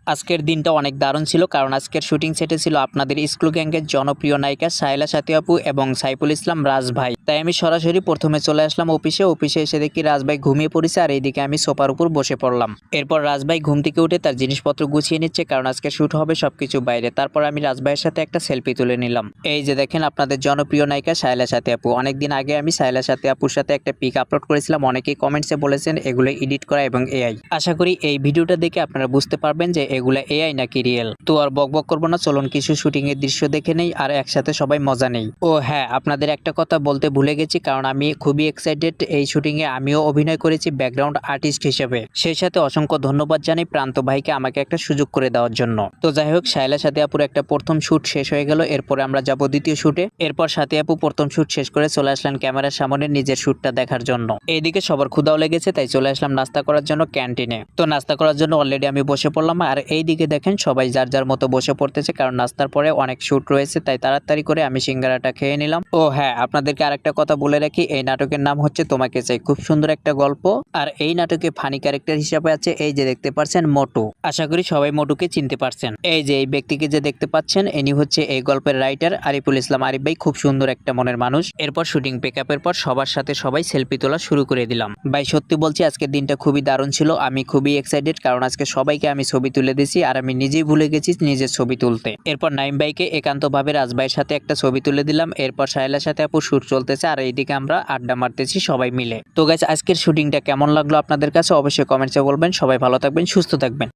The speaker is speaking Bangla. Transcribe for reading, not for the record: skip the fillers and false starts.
আজকের দিনটা অনেক দারুণ ছিল, কারণ আজকের শুটিং সেটে ছিল আপনাদের স্কুল গ্যাংয়ের জনপ্রিয় নায়িকা সাহেলা সাথী আপু এবং সাইফুল ইসলাম রাজ ভাই। তাই আমি সরাসরি প্রথমে চলে আসলাম অফিসে এসে দেখি রাজ ভাই ঘুমিয়ে পড়েছে, আর এইদিকে আমি সোফার উপর বসে পড়লাম। এরপর রাজ ভাই ঘুম থেকে উঠে তার জিনিসপত্র গুছিয়ে নিচ্ছে, কারণ আজকে শুট হবে সবকিছু বাইরে। তারপর আমি রাজ ভাইয়ের সাথে একটা সেলফি তুলে নিলাম। এই যে দেখেন আপনাদের জনপ্রিয় নায়িকা সাহেলা সাথী আপু। অনেকদিন আগে আমি সাহেলা সাথী আপুর সাথে একটা পিক আপলোড করেছিলাম, অনেকেই কমেন্টসে বলেছেন এগুলো এডিট করা এবং এআই। আশা করি এই ভিডিওটা দেখে আপনারা বুঝতে পারবেন যে এগুলা এআই নাকি রিয়েল। তো আর বকবক করবো না, চলুন কিছু শুটিং এর দৃশ্য দেখে নেই আর একসাথে সবাই মজা নেই। ও হ্যাঁ, আপনাদের একটা কথা বলতে ভুলে গেছি, কারণ আমি খুবই এক্সাইটেড। এই শুটিং এ আমিও অভিনয় করেছি ব্যাকগ্রাউন্ড আর্টিস্ট হিসেবে। সেই সাথে অসংখ্য ধন্যবাদ জানাই প্রান্ত ভাইকে আমাকে একটা সুযোগ করে দেওয়ার জন্য। তো যাই হোক, সাহেলা সাথী আপুর একটা প্রথম শুট শেষ হয়ে গেল, এরপরে আমরা যাব দ্বিতীয় শুটে। এরপর সাথী আপু প্রথম শুট শেষ করে চলে আসলেন ক্যামেরার সামনে নিজের শুটটা দেখার জন্য। এইদিকে সবার ক্ষুধাও লেগেছে, তাই চলে আসলাম নাস্তা করার জন্য ক্যান্টিনে। তো নাস্তা করার জন্য অলরেডি আমি বসে পড়লাম, আর এইদিকে দেখেন সবাই যার যার মতো বসে পড়তেছে, কারণ নাস্তার পরে অনেক শুট রয়েছে। তাই তাড়াতাড়ি করে আমি সিঙ্গারাটা খেয়ে নিলাম। ও হ্যাঁ, আপনাদেরকে আরেকটা কথা বলে রাখি, এই নাটকের নাম হচ্ছে তোমাকে চাই। খুব সুন্দর একটা গল্প, আর এই নাটকে ফানি ক্যারেক্টার হিসেবে আছে এই যে দেখতে পাচ্ছেন মোটু। আশা করি সবাই মোটুকে চিনতে পারছেন। এই যে এই ব্যক্তিকে যে দেখতে পাচ্ছেন ইনি হচ্ছে এই গল্পের রাইটার আরিফুল ইসলাম আরিফ ভাই। খুব সুন্দর একটা মনের মানুষ। এরপর শুটিং প্যাকআপের পর সবার সাথে সবাই সেলফি তোলা শুরু করে দিলাম। ভাই সত্যি বলছি আজকের দিনটা খুবই দারুণ ছিল। আমি খুবই এক্সাইটেড, কারণ আজকে সবাইকে আমি ছবি তুলে দিয়েছি, আর আমি নিজেই ভুলে গেছি নিজের ছবি তুলতে। এরপর নাইম ভাইকে একান্তভাবে রাজ ভাইয়ের সাথে একটা ছবি তুলে দিলাম। এরপর সাহেলার সাথে আপু শুট চলতেছে, আর এইদিকে আমরা আড্ডা মারতেছি সবাই মিলে। তো গাইস, আজকের শুটিংটা কেমন লাগলো আপনাদের কাছে অবশ্যই কমেন্টসে বলবেন। সবাই ভালো থাকবেন, সুস্থ থাকবেন।